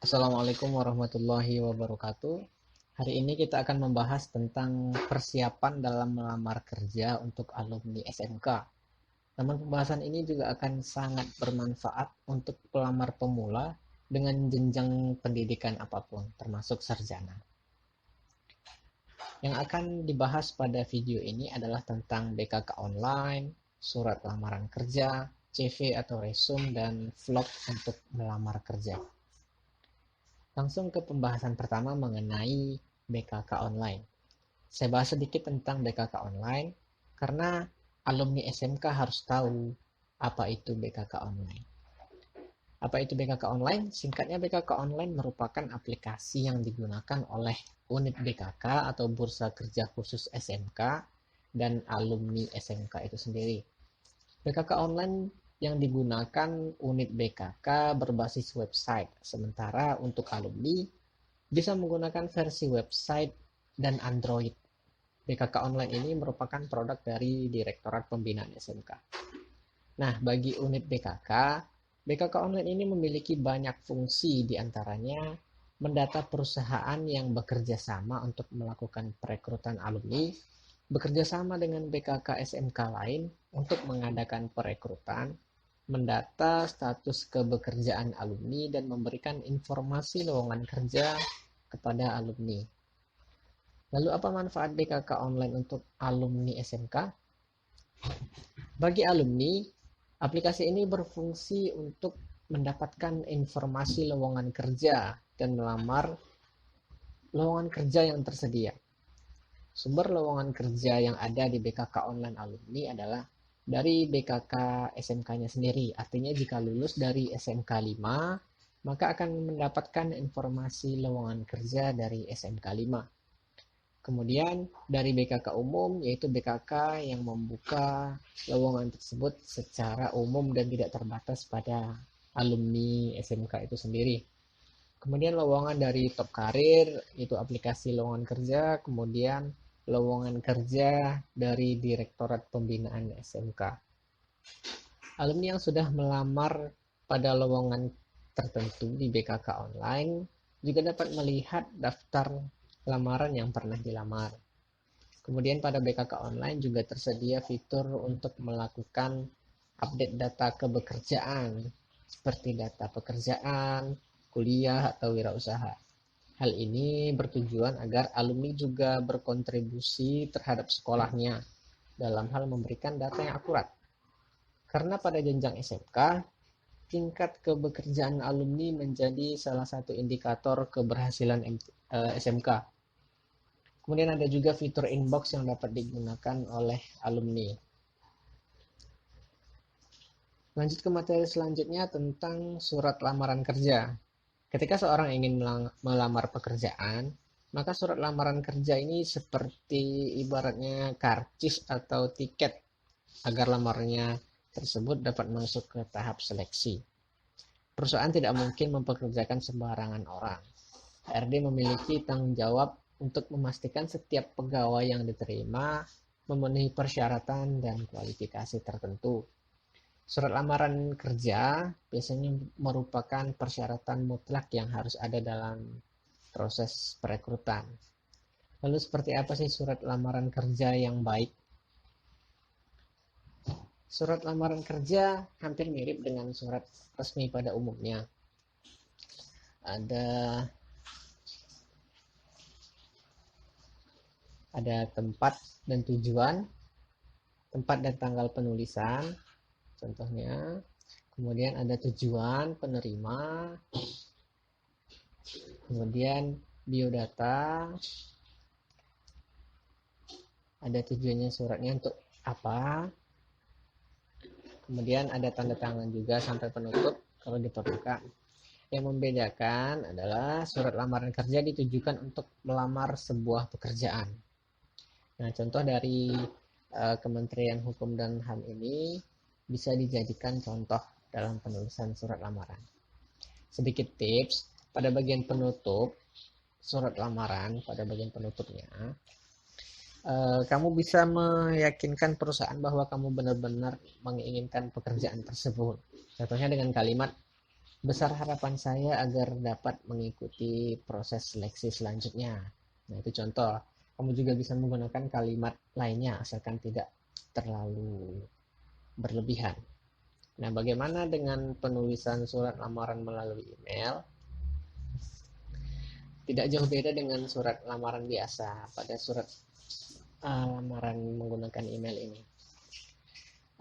Assalamualaikum warahmatullahi wabarakatuh. Hari ini kita akan membahas tentang persiapan dalam melamar kerja untuk alumni SMK. Namun pembahasan ini juga akan sangat bermanfaat untuk pelamar pemula dengan jenjang pendidikan apapun, termasuk sarjana. Yang akan dibahas pada video ini adalah tentang BKK online, surat lamaran kerja, CV atau resume, dan vlog untuk melamar kerja. Langsung ke pembahasan pertama mengenai BKK online. Saya bahas sedikit tentang BKK online karena alumni SMK harus tahu apa itu BKK online. Apa itu BKK online? Singkatnya, BKK online merupakan aplikasi yang digunakan oleh unit BKK atau Bursa Kerja Khusus SMK dan alumni SMK itu sendiri. BKK online yang digunakan unit BKK berbasis website, sementara untuk alumni bisa menggunakan versi website dan Android. BKK online ini merupakan produk dari Direktorat Pembinaan SMK. Nah, bagi unit BKK, BKK online ini memiliki banyak fungsi, diantaranya mendata perusahaan yang bekerja sama untuk melakukan perekrutan alumni, bekerja sama dengan BKK SMK lain untuk mengadakan perekrutan, mendata status kebekerjaan alumni, dan memberikan informasi lowongan kerja kepada alumni. Lalu apa manfaat BKK online untuk alumni SMK? Bagi alumni, aplikasi ini berfungsi untuk mendapatkan informasi lowongan kerja dan melamar lowongan kerja yang tersedia. Sumber lowongan kerja yang ada di BKK online alumni adalah dari BKK SMK-nya sendiri. Artinya jika lulus dari SMK 5, maka akan mendapatkan informasi lowongan kerja dari SMK 5. Kemudian dari BKK umum, yaitu BKK yang membuka lowongan tersebut secara umum dan tidak terbatas pada alumni SMK itu sendiri. Kemudian lowongan dari Top Karir, itu aplikasi lowongan kerja. Kemudian lowongan kerja dari Direktorat Pembinaan SMK. Alumni yang sudah melamar pada lowongan tertentu di BKK online juga dapat melihat daftar lamaran yang pernah dilamar. Kemudian pada BKK online juga tersedia fitur untuk melakukan update data kebekerjaan seperti data pekerjaan, kuliah, atau wirausaha. Hal ini bertujuan agar alumni juga berkontribusi terhadap sekolahnya dalam hal memberikan data yang akurat. Karena pada jenjang SMK, tingkat kebekerjaan alumni menjadi salah satu indikator keberhasilan SMK. Kemudian ada juga fitur inbox yang dapat digunakan oleh alumni. Lanjut ke materi selanjutnya tentang surat lamaran kerja. Ketika seorang ingin melamar pekerjaan, maka surat lamaran kerja ini seperti ibaratnya karcis atau tiket agar lamarnya tersebut dapat masuk ke tahap seleksi. Perusahaan tidak mungkin mempekerjakan sembarangan orang. HRD memiliki tanggung jawab untuk memastikan setiap pegawai yang diterima memenuhi persyaratan dan kualifikasi tertentu. Surat lamaran kerja biasanya merupakan persyaratan mutlak yang harus ada dalam proses perekrutan. Lalu seperti apa sih surat lamaran kerja yang baik? Surat lamaran kerja hampir mirip dengan surat resmi pada umumnya. Ada tempat dan tujuan, tempat dan tanggal penulisan, contohnya. Kemudian ada tujuan penerima, kemudian biodata, ada tujuannya suratnya untuk apa, kemudian ada tanda tangan juga sampai penutup kalau diperlukan. Yang membedakan adalah surat lamaran kerja ditujukan untuk melamar sebuah pekerjaan. Nah, contoh dari Kementerian Hukum dan HAM ini bisa dijadikan contoh dalam penulisan surat lamaran. Sedikit tips, pada bagian penutup surat lamaran, pada bagian penutupnya, kamu bisa meyakinkan perusahaan bahwa kamu benar-benar menginginkan pekerjaan tersebut. Contohnya dengan kalimat, Besar harapan saya agar dapat mengikuti proses seleksi selanjutnya. Nah, itu contoh. Kamu juga bisa menggunakan kalimat lainnya asalkan tidak terlalu berlebihan. Nah, bagaimana dengan penulisan surat lamaran melalui email? Tidak jauh beda dengan surat lamaran biasa. Pada surat lamaran menggunakan email ini.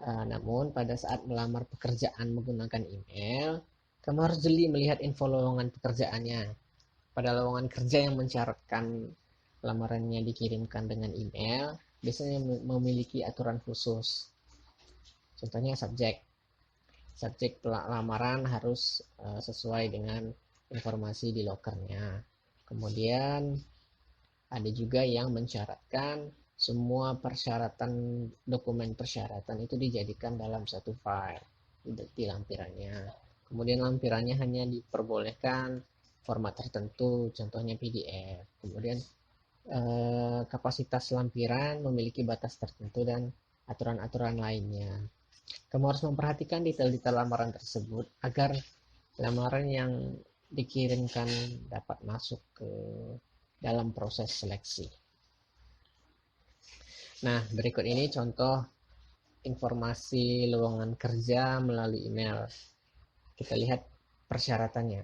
Namun pada saat melamar pekerjaan menggunakan email, kamu harus jeli melihat info lowongan pekerjaannya. Pada lowongan kerja yang mensyaratkan lamarannya dikirimkan dengan email, biasanya memiliki aturan khusus. Contohnya subjek. Subjek lamaran harus sesuai dengan informasi di lokernya. Kemudian ada juga yang mensyaratkan semua persyaratan, dokumen persyaratan itu dijadikan dalam satu file di lampirannya. Kemudian lampirannya hanya diperbolehkan format tertentu, contohnya PDF. Kemudian kapasitas lampiran memiliki batas tertentu dan aturan-aturan lainnya. Kamu harus memperhatikan detail-detail lamaran tersebut agar lamaran yang dikirimkan dapat masuk ke dalam proses seleksi. Nah, berikut ini contoh informasi lowongan kerja melalui email. Kita lihat persyaratannya.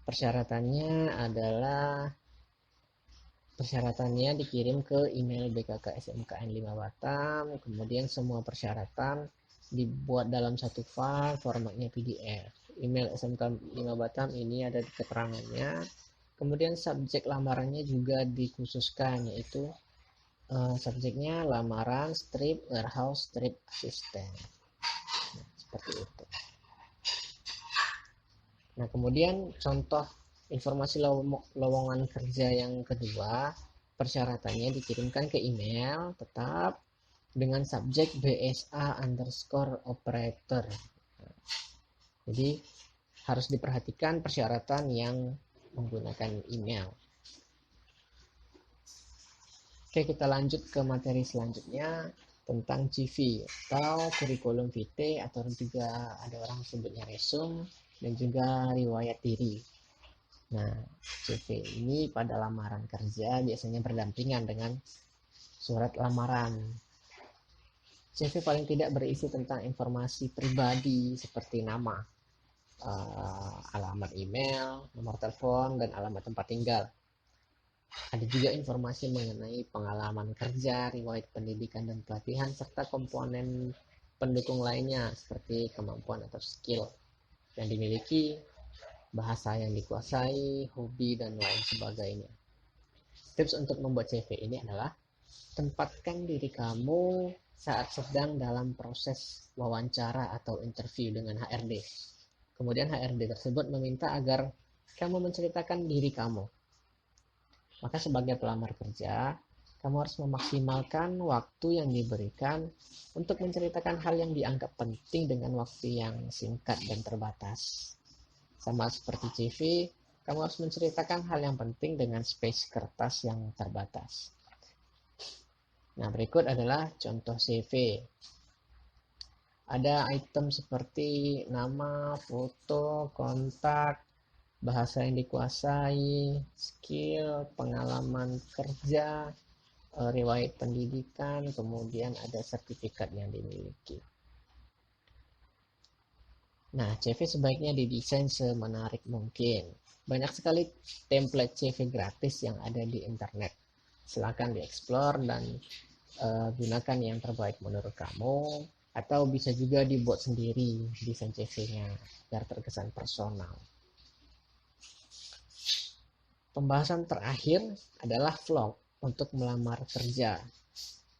Persyaratannya dikirim ke email BKK SMKN 5 Batam, kemudian semua persyaratan dibuat dalam satu file, formatnya PDF. Email SMK 5 Batam ini ada di keterangannya. Kemudian subjek lamarannya juga dikhususkan, yaitu subjeknya lamaran strip warehouse strip assistant. Nah, seperti itu. Nah, kemudian contoh informasi lowongan kerja yang kedua, persyaratannya dikirimkan ke email tetap dengan subjek BSA_operator. Jadi harus diperhatikan persyaratan yang menggunakan email. Oke, kita lanjut ke materi selanjutnya tentang CV atau kurikulum vitae, atau juga ada orang sebutnya resume, dan juga riwayat diri. Nah, CV ini pada lamaran kerja biasanya berdampingan dengan surat lamaran. CV paling tidak berisi tentang informasi pribadi seperti nama, alamat email, nomor telepon, dan alamat tempat tinggal. Ada juga informasi mengenai pengalaman kerja, riwayat pendidikan dan pelatihan, serta komponen pendukung lainnya seperti kemampuan atau skill yang dimiliki, bahasa yang dikuasai, hobi, dan lain sebagainya. Tips untuk membuat CV ini adalah tempatkan diri kamu saat sedang dalam proses wawancara atau interview dengan HRD. Kemudian HRD tersebut meminta agar kamu menceritakan diri kamu. Maka sebagai pelamar kerja, kamu harus memaksimalkan waktu yang diberikan untuk menceritakan hal yang dianggap penting dengan waktu yang singkat dan terbatas. Sama seperti CV, kamu harus menceritakan hal yang penting dengan space kertas yang terbatas. Nah, berikut adalah contoh CV. Ada item seperti nama, foto, kontak, bahasa yang dikuasai, skill, pengalaman kerja, riwayat pendidikan, kemudian ada sertifikat yang dimiliki. Nah, CV sebaiknya didesain semenarik mungkin. Banyak sekali template CV gratis yang ada di internet. Silakan dieksplor dan gunakan yang terbaik menurut kamu, atau bisa juga dibuat sendiri desain CV-nya biar terkesan personal. Pembahasan terakhir adalah vlog untuk melamar kerja.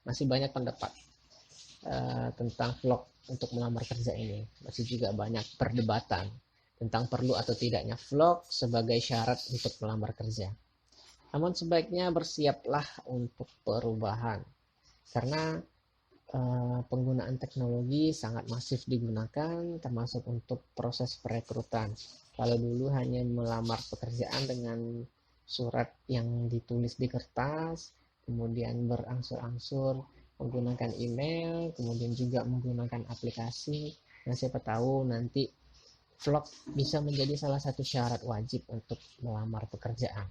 Masih banyak pendapat tentang vlog untuk melamar kerja ini. Masih juga banyak perdebatan tentang perlu atau tidaknya vlog sebagai syarat untuk melamar kerja. Namun sebaiknya bersiaplah untuk perubahan, karena penggunaan teknologi sangat masif digunakan, termasuk untuk proses perekrutan. Kalau dulu hanya melamar pekerjaan dengan surat yang ditulis di kertas, kemudian berangsur-angsur menggunakan email, kemudian juga menggunakan aplikasi. Nah, siapa tahu nanti vlog bisa menjadi salah satu syarat wajib untuk melamar pekerjaan.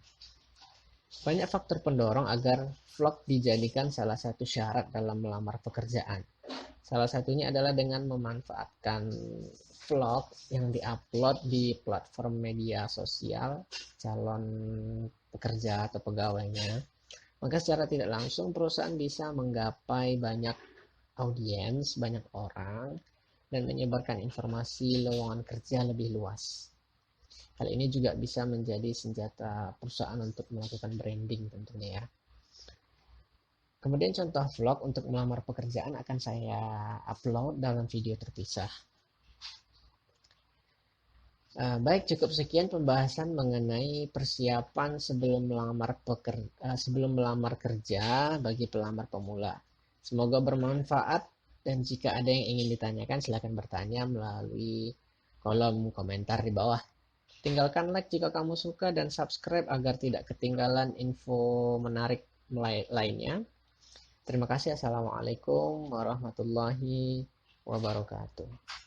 Banyak faktor pendorong agar vlog dijadikan salah satu syarat dalam melamar pekerjaan. Salah satunya adalah dengan memanfaatkan vlog yang diupload di platform media sosial calon pekerja atau pegawainya. Maka secara tidak langsung perusahaan bisa menggapai banyak audiens, banyak orang, dan menyebarkan informasi lowongan kerja lebih luas. Hal ini juga bisa menjadi senjata perusahaan untuk melakukan branding tentunya ya. Kemudian contoh vlog untuk melamar pekerjaan akan saya upload dalam video terpisah. Baik, cukup sekian pembahasan mengenai persiapan sebelum melamar kerja bagi pelamar pemula. Semoga bermanfaat, dan jika ada yang ingin ditanyakan silakan bertanya melalui kolom komentar di bawah. Tinggalkan like jika kamu suka dan subscribe agar tidak ketinggalan info menarik lainnya. Terima kasih. Assalamualaikum warahmatullahi wabarakatuh.